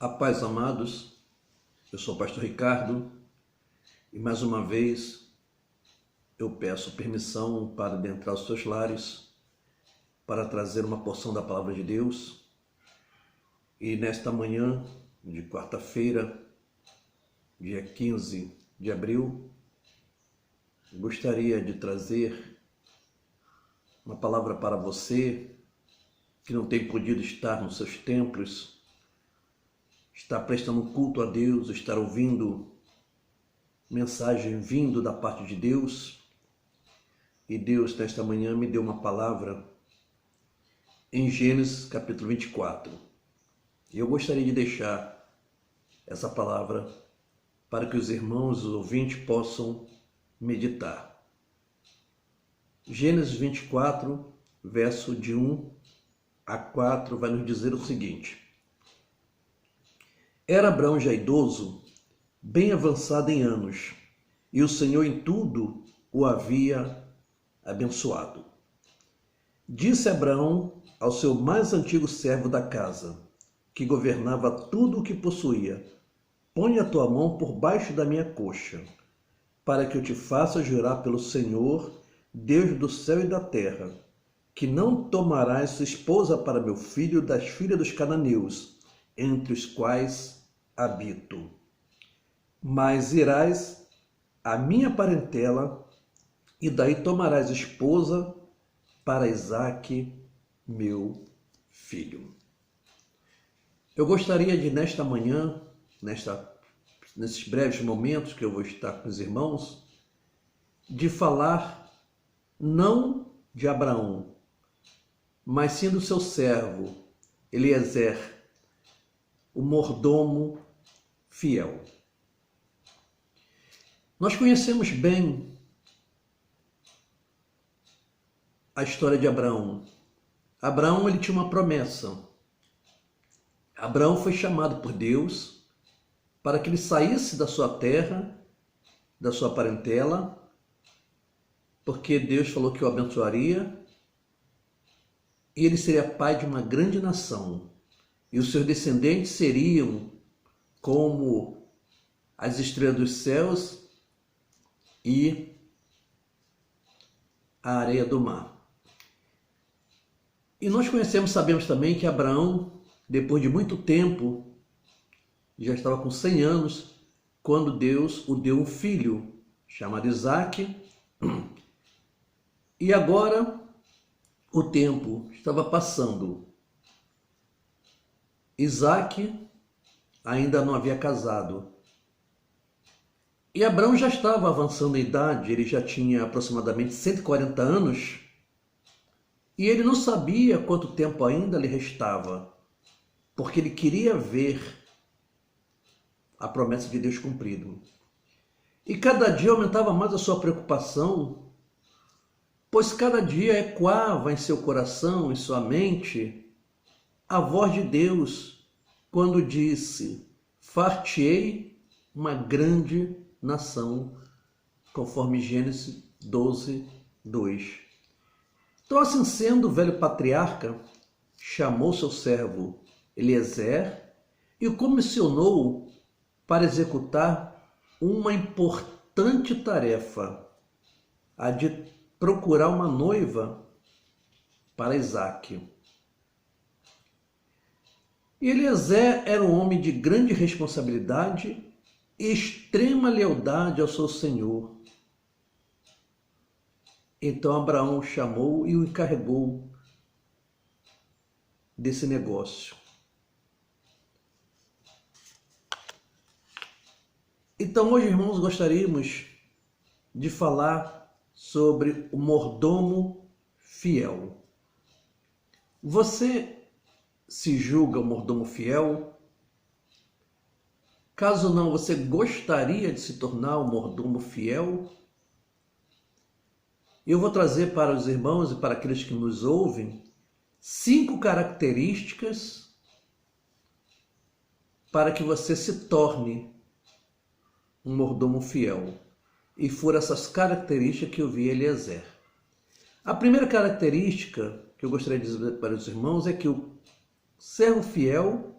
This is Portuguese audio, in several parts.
A paz, amados, eu sou o pastor Ricardo e mais uma vez eu peço permissão para adentrar os seus lares, para trazer uma porção da palavra de Deus. E nesta manhã de quarta-feira, dia 15 de abril, gostaria de trazer uma palavra para você que não tem podido estar nos seus templos, estar prestando culto a Deus, estar ouvindo mensagem vindo da parte de Deus. E Deus, nesta manhã, me deu uma palavra em Gênesis capítulo 24. E eu gostaria de deixar essa palavra para que os irmãos, os ouvintes, possam meditar. Gênesis 24, verso de 1 a 4, vai nos dizer o seguinte: Era Abraão já idoso, bem avançado em anos, e o Senhor em tudo o havia abençoado. Disse Abraão ao seu mais antigo servo da casa, que governava tudo o que possuía: Põe a tua mão por baixo da minha coxa, para que eu te faça jurar pelo Senhor, Deus do céu e da terra, que não tomarás esposa para meu filho das filhas dos cananeus, entre os quais habito. Mas irás à minha parentela, e daí tomarás esposa para Isaque, meu filho. Eu gostaria de, nesta manhã, nesses breves momentos que eu vou estar com os irmãos, de falar não de Abraão, mas sim do seu servo, Eliezer, o mordomo fiel. Nós conhecemos bem a história de Abraão. Abraão, ele tinha uma promessa. Abraão foi chamado por Deus para que ele saísse da sua terra, da sua parentela, porque Deus falou que o abençoaria e ele seria pai de uma grande nação. E os seus descendentes seriam como as estrelas dos céus e a areia do mar. E nós sabemos também que Abraão, depois de muito tempo, já estava com 100 anos, quando Deus o deu um filho, chamado Isaque. E agora o tempo estava passando. Isaque ainda não havia casado. E Abraão já estava avançando em idade, ele já tinha aproximadamente 140 anos, e ele não sabia quanto tempo ainda lhe restava, porque ele queria ver a promessa de Deus cumprida. E cada dia aumentava mais a sua preocupação, pois cada dia ecoava em seu coração, em sua mente, a voz de Deus, quando disse: Far-te-ei uma grande nação, conforme Gênesis 12, 2. Então, assim sendo, o velho patriarca chamou seu servo Eliezer e o comissionou para executar uma importante tarefa, a de procurar uma noiva para Isaque. E Eliezer era um homem de grande responsabilidade e extrema lealdade ao seu Senhor. Então Abraão o chamou e o encarregou desse negócio. Então hoje, irmãos, gostaríamos de falar sobre o mordomo fiel. Você se julga um mordomo fiel? Caso não, você gostaria de se tornar um mordomo fiel? Eu vou trazer para os irmãos e para aqueles que nos ouvem 5 características para que você se torne um mordomo fiel. E foram essas características que eu vi em Eliezer. A primeira característica que eu gostaria de dizer para os irmãos é que o servo fiel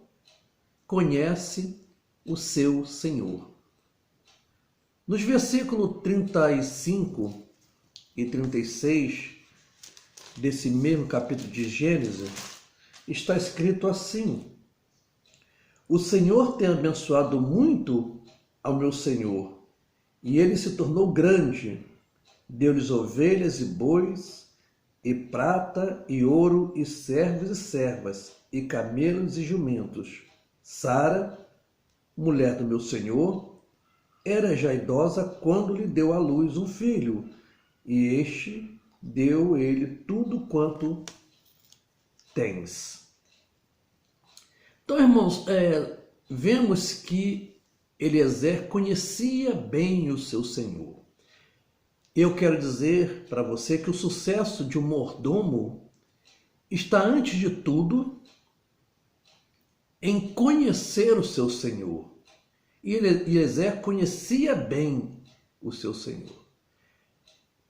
conhece o seu Senhor. Nos versículos 35 e 36 desse mesmo capítulo de Gênesis, está escrito assim: o Senhor tem abençoado muito ao meu Senhor, e ele se tornou grande, deu-lhes ovelhas e bois, e prata e ouro, e servos e servas, e camelos e jumentos. Sara, mulher do meu Senhor, era já idosa quando lhe deu à luz um filho, e este deu ele tudo quanto tens. Então, irmãos, vemos que Eliezer conhecia bem o seu Senhor. Eu quero dizer para você que o sucesso de um mordomo está, antes de tudo, em conhecer o seu Senhor. E Eliezer conhecia bem o seu Senhor,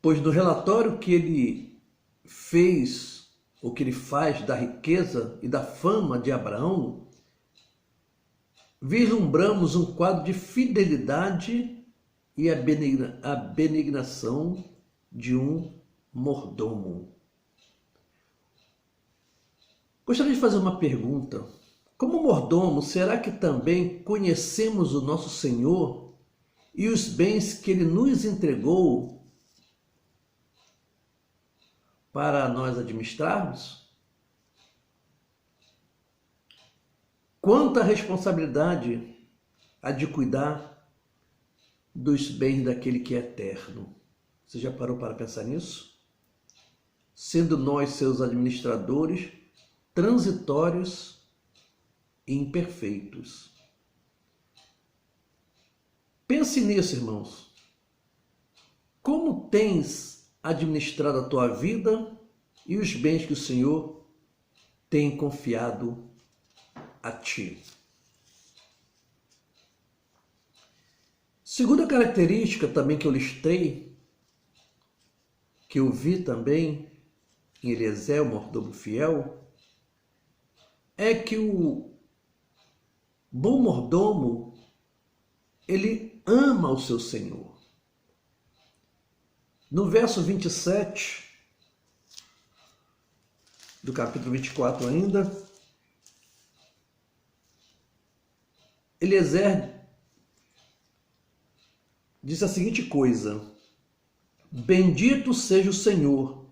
pois no relatório que ele fez, o que ele faz da riqueza e da fama de Abraão, vislumbramos um quadro de fidelidade e a benignação de um mordomo. Gostaria de fazer uma pergunta. Como mordomo, será que também conhecemos o nosso Senhor e os bens que Ele nos entregou para nós administrarmos? Quanta responsabilidade há de cuidar dos bens daquele que é eterno. Você já parou para pensar nisso? Sendo nós seus administradores transitórios e imperfeitos. Pense nisso, irmãos. Como tens administrado a tua vida e os bens que o Senhor tem confiado a ti? Segunda característica também que eu listei, que eu vi também em Eliezer, o mordomo fiel, é que o bom mordomo, ele ama o seu Senhor. No verso 27 do capítulo 24 ainda, Eliezer diz a seguinte coisa: bendito seja o Senhor,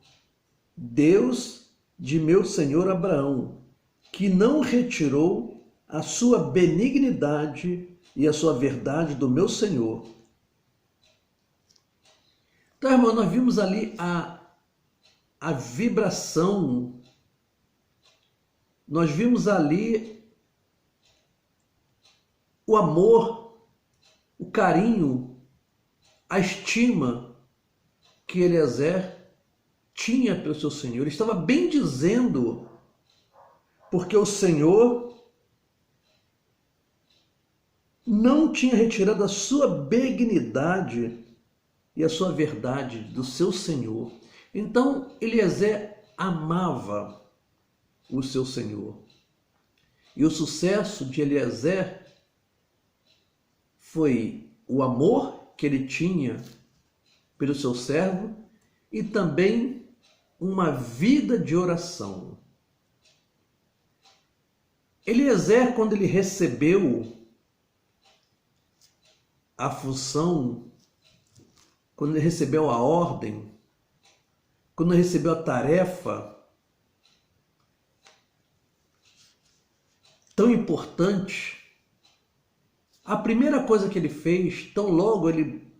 Deus de meu senhor Abraão, que não retirou a sua benignidade e a sua verdade do meu Senhor. Então, irmão, nós vimos ali a vibração, nós vimos ali o amor, o carinho, a estima que Eliezer tinha pelo seu Senhor. Ele estava bem dizendo, porque o Senhor não tinha retirado a sua benignidade e a sua verdade do seu Senhor. Então, Eliezer amava o seu Senhor. E o sucesso de Eliezer foi o amor que ele tinha pelo seu servo e também uma vida de oração. Eliezer, quando ele recebeu a função, quando ele recebeu a ordem, quando ele recebeu a tarefa tão importante, a primeira coisa que ele fez, tão logo ele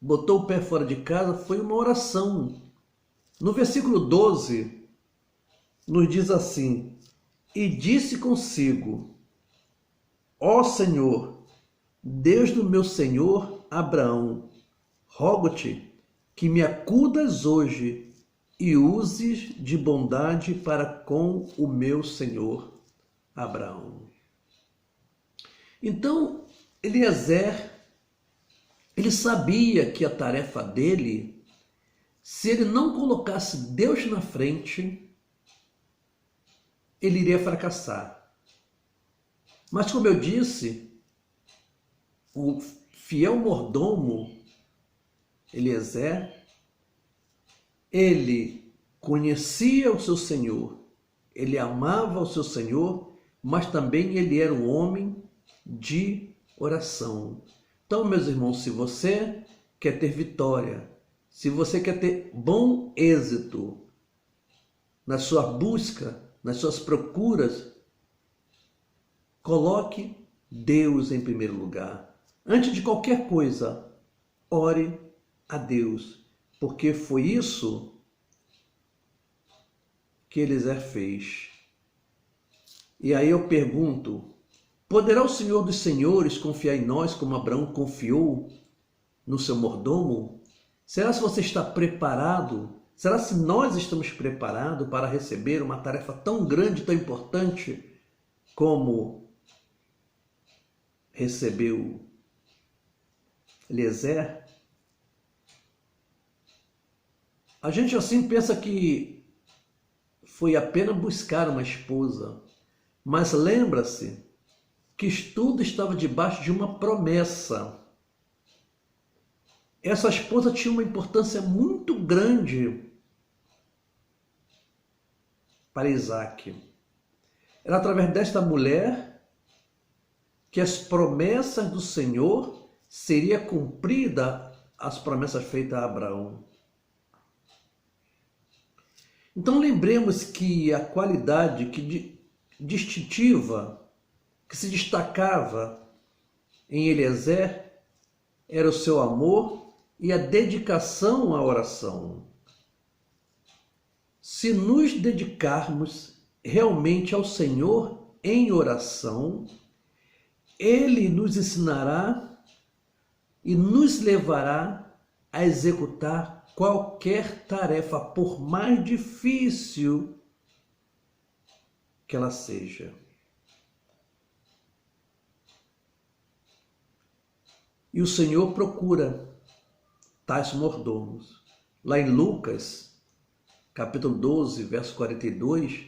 botou o pé fora de casa, foi uma oração. No versículo 12, nos diz assim: e disse consigo, ó Senhor, Deus do meu senhor Abraão, rogo-te que me acudas hoje e uses de bondade para com o meu senhor Abraão. Então, Eliezer, ele sabia que a tarefa dele, se ele não colocasse Deus na frente, ele iria fracassar. Mas, como eu disse, o fiel mordomo, Eliezer, ele conhecia o seu senhor, ele amava o seu senhor, mas também ele era um homem de oração. Então, meus irmãos, se você quer ter vitória, se você quer ter bom êxito na sua busca, nas suas procuras, coloque Deus em primeiro lugar. Antes de qualquer coisa, ore a Deus, porque foi isso que Eliezer fez. E aí eu pergunto, poderá o Senhor dos Senhores confiar em nós como Abraão confiou no seu mordomo? Será se você está preparado? Será se nós estamos preparados para receber uma tarefa tão grande, tão importante como recebeu Eliezer? A gente assim pensa que foi apenas buscar uma esposa, mas lembra-se que tudo estava debaixo de uma promessa. Essa esposa tinha uma importância muito grande para Isaac. Era através desta mulher que as promessas do Senhor seria cumprida, as promessas feitas a Abraão. Então lembremos que a qualidade distintiva, que se destacava em Eliezer, era o seu amor e a dedicação à oração. Se nos dedicarmos realmente ao Senhor em oração, Ele nos ensinará e nos levará a executar qualquer tarefa, por mais difícil que ela seja. E o Senhor procura tais mordomos. Lá em Lucas, capítulo 12, verso 42,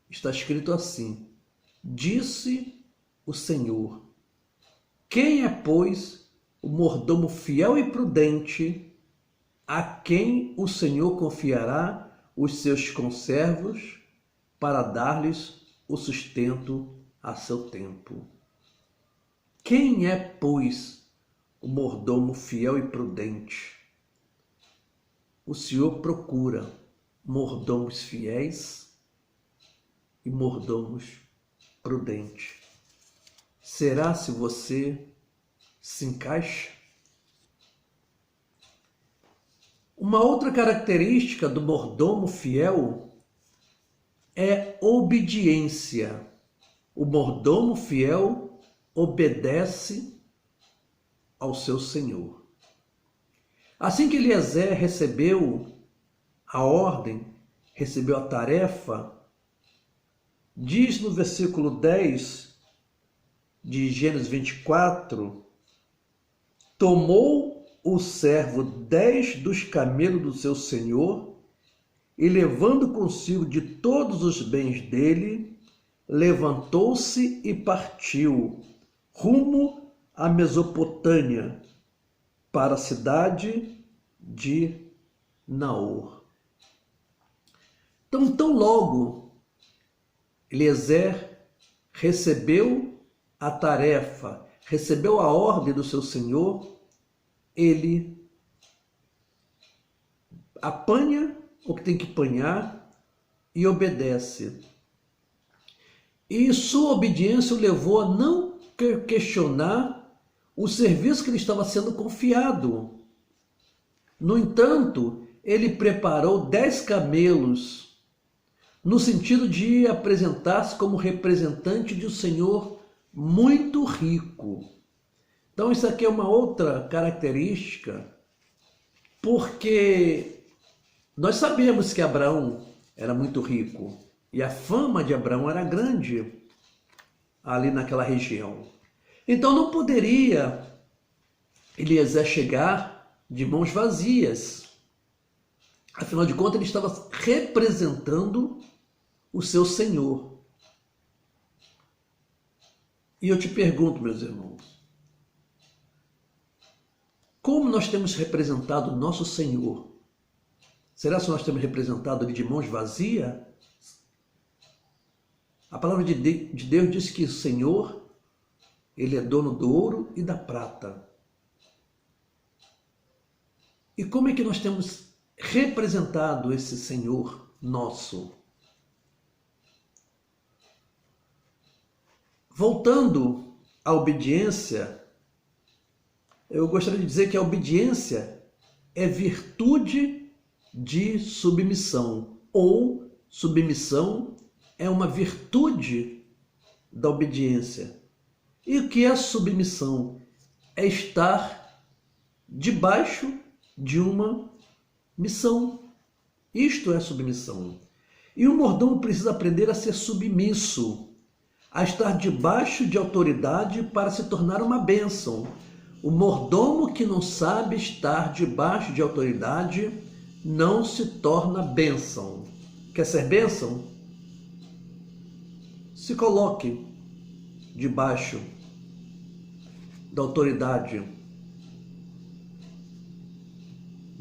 está escrito assim: disse o Senhor: quem é, pois, o mordomo fiel e prudente, a quem o Senhor confiará os seus conservos para dar-lhes o sustento a seu tempo? Quem é, pois, o mordomo fiel e prudente? O Senhor procura mordomos fiéis e mordomos prudentes. Será se você se encaixa? Uma outra característica do mordomo fiel é obediência. O mordomo fiel obedece ao seu senhor. Assim que Eliezer recebeu a ordem, recebeu a tarefa, diz no versículo 10 de Gênesis 24, tomou o servo 10 dos camelos do seu senhor e, levando consigo de todos os bens dele, levantou-se e partiu rumo à Mesopotâmia, para a cidade de Naor. Então, tão logo Eliezer recebeu a tarefa, recebeu a ordem do seu senhor, ele apanha o que tem que apanhar e obedece. E sua obediência o levou a não questionar o serviço que lhe estava sendo confiado. No entanto, ele preparou 10 camelos, no sentido de apresentar-se como representante de um senhor muito rico. Então, isso aqui é uma outra característica, porque nós sabemos que Abraão era muito rico e a fama de Abraão era grande ali naquela região. Então, não poderia Eliezer chegar de mãos vazias. Afinal de contas, ele estava representando o seu senhor. E eu te pergunto, meus irmãos, como nós temos representado nosso Senhor? Será que nós temos representado Ele de mãos vazias? A palavra de Deus diz que o Senhor, Ele é dono do ouro e da prata. E como é que nós temos representado esse Senhor nosso? Voltando à obediência, eu gostaria de dizer que a obediência é virtude de submissão, ou submissão é uma virtude da obediência. E o que é submissão? É estar debaixo de uma missão. Isto é submissão. E o mordomo precisa aprender a ser submisso, a estar debaixo de autoridade para se tornar uma bênção. O mordomo que não sabe estar debaixo de autoridade não se torna bênção. Quer ser bênção? Se coloque debaixo da autoridade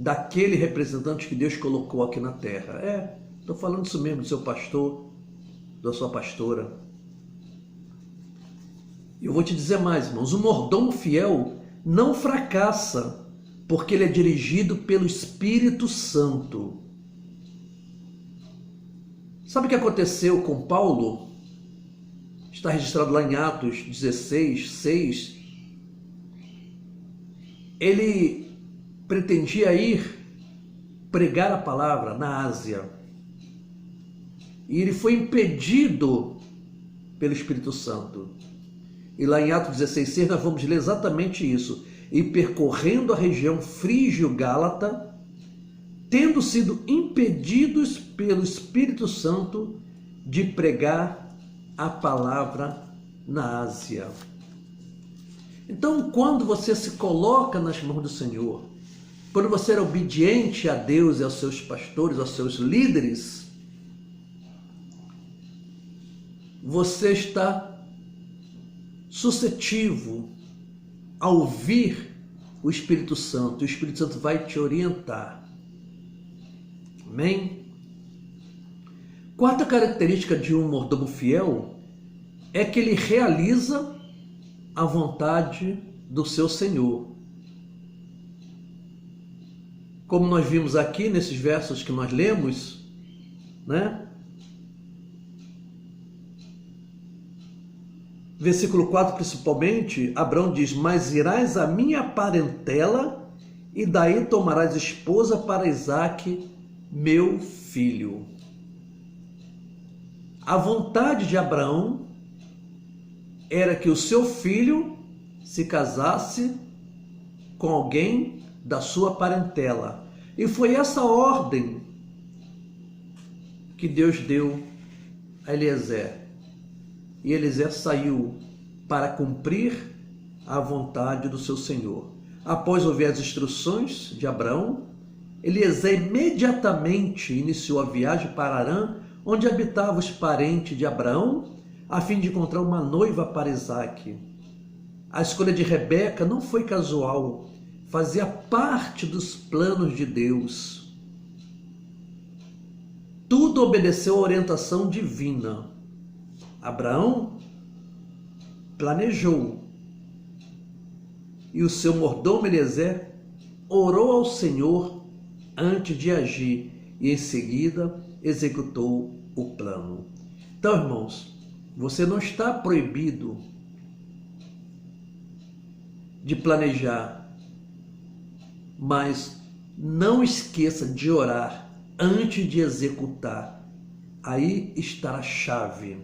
daquele representante que Deus colocou aqui na terra. Estou falando isso mesmo do seu pastor, da sua pastora. E eu vou te dizer mais, irmãos, o mordomo fiel não fracassa, porque ele é dirigido pelo Espírito Santo. Sabe o que aconteceu com Paulo? Está registrado lá em Atos 16, 6. Ele pretendia ir pregar a palavra na Ásia. E ele foi impedido pelo Espírito Santo. E lá em Atos 16,6 nós vamos ler exatamente isso. E percorrendo a região frígio-gálata, tendo sido impedidos pelo Espírito Santo de pregar a palavra na Ásia. Então, quando você se coloca nas mãos do Senhor, quando você é obediente a Deus e aos seus pastores, aos seus líderes, você está suscetível a ouvir o Espírito Santo. O Espírito Santo vai te orientar. Amém? Quarta característica de um mordomo fiel é que ele realiza a vontade do seu Senhor. Como nós vimos aqui nesses versos que nós lemos, né? Versículo 4 principalmente, Abraão diz: mas irás à minha parentela e daí tomarás esposa para Isaque, meu filho. A vontade de Abraão era que o seu filho se casasse com alguém da sua parentela. E foi essa ordem que Deus deu a Eliezer. E Eliezer saiu para cumprir a vontade do seu Senhor. Após ouvir as instruções de Abraão, Eliezer imediatamente iniciou a viagem para Harã, onde habitavam os parentes de Abraão, a fim de encontrar uma noiva para Isaque. A escolha de Rebeca não foi casual, fazia parte dos planos de Deus. Tudo obedeceu à orientação divina. Abraão planejou e o seu mordomo Eliezer orou ao Senhor antes de agir e em seguida executou o plano. Então, irmãos, você não está proibido de planejar, mas não esqueça de orar antes de executar. Aí está a chave.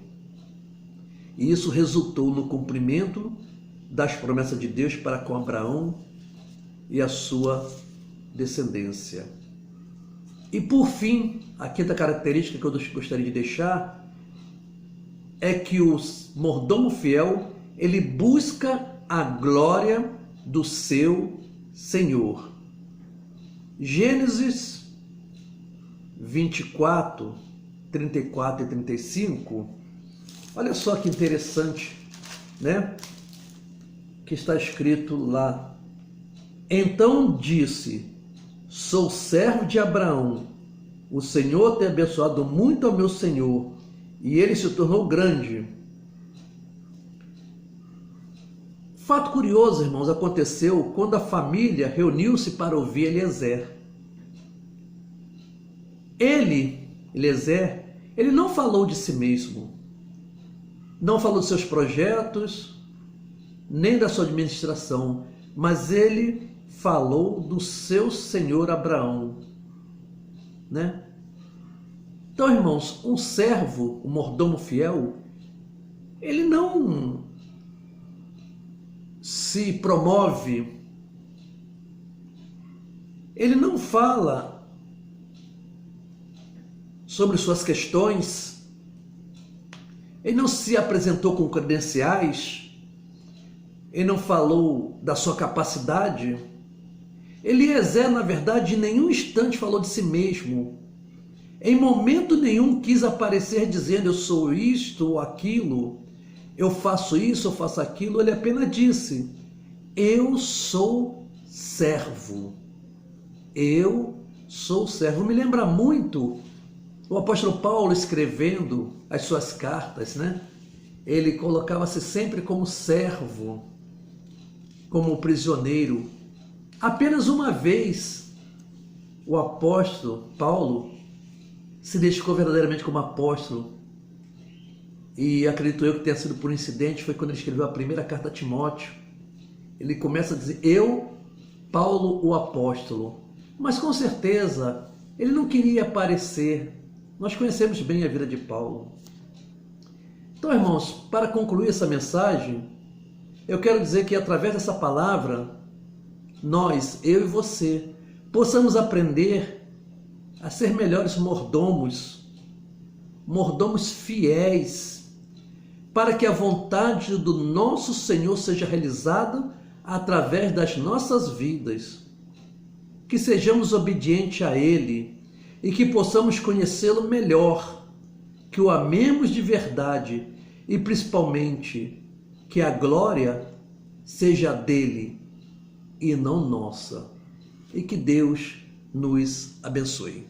E isso resultou no cumprimento das promessas de Deus para com Abraão e a sua descendência. E por fim, a quinta característica que eu gostaria de deixar é que o mordomo fiel, ele busca a glória do seu Senhor. Gênesis 24, 34 e 35, olha só que interessante né? Que está escrito lá. Então disse: sou servo de Abraão, o Senhor tem abençoado muito ao meu senhor, e ele se tornou grande. Fato curioso, irmãos, aconteceu quando a família reuniu-se para ouvir Eliezer. Eliezer, ele não falou de si mesmo, não falou de seus projetos, nem da sua administração, mas ele falou do seu senhor Abraão, né? Então, irmãos, um servo, um mordomo fiel, ele não se promove, ele não fala sobre suas questões, ele não se apresentou com credenciais, ele não falou da sua capacidade. Eliezer, na verdade, em nenhum instante falou de si mesmo. Em momento nenhum quis aparecer dizendo: eu sou isto ou aquilo, eu faço isso, eu faço aquilo. Ele apenas disse: eu sou servo. Eu sou servo. Me lembra muito o apóstolo Paulo escrevendo as suas cartas, né? Ele colocava-se sempre como servo, como prisioneiro. Apenas uma vez o apóstolo Paulo se identificou verdadeiramente como apóstolo, e acredito eu que tenha sido por incidente, foi quando ele escreveu a primeira carta a Timóteo. Ele começa a dizer: eu, Paulo, o apóstolo. Mas com certeza ele não queria aparecer. Nós conhecemos bem a vida de Paulo. Então, irmãos, para concluir essa mensagem, eu quero dizer que através dessa palavra, nós, eu e você, possamos aprender a ser melhores mordomos fiéis, para que a vontade do nosso Senhor seja realizada através das nossas vidas, que sejamos obedientes a Ele e que possamos conhecê-lo melhor, que o amemos de verdade e principalmente que a glória seja dele e não nossa. E que Deus nos abençoe.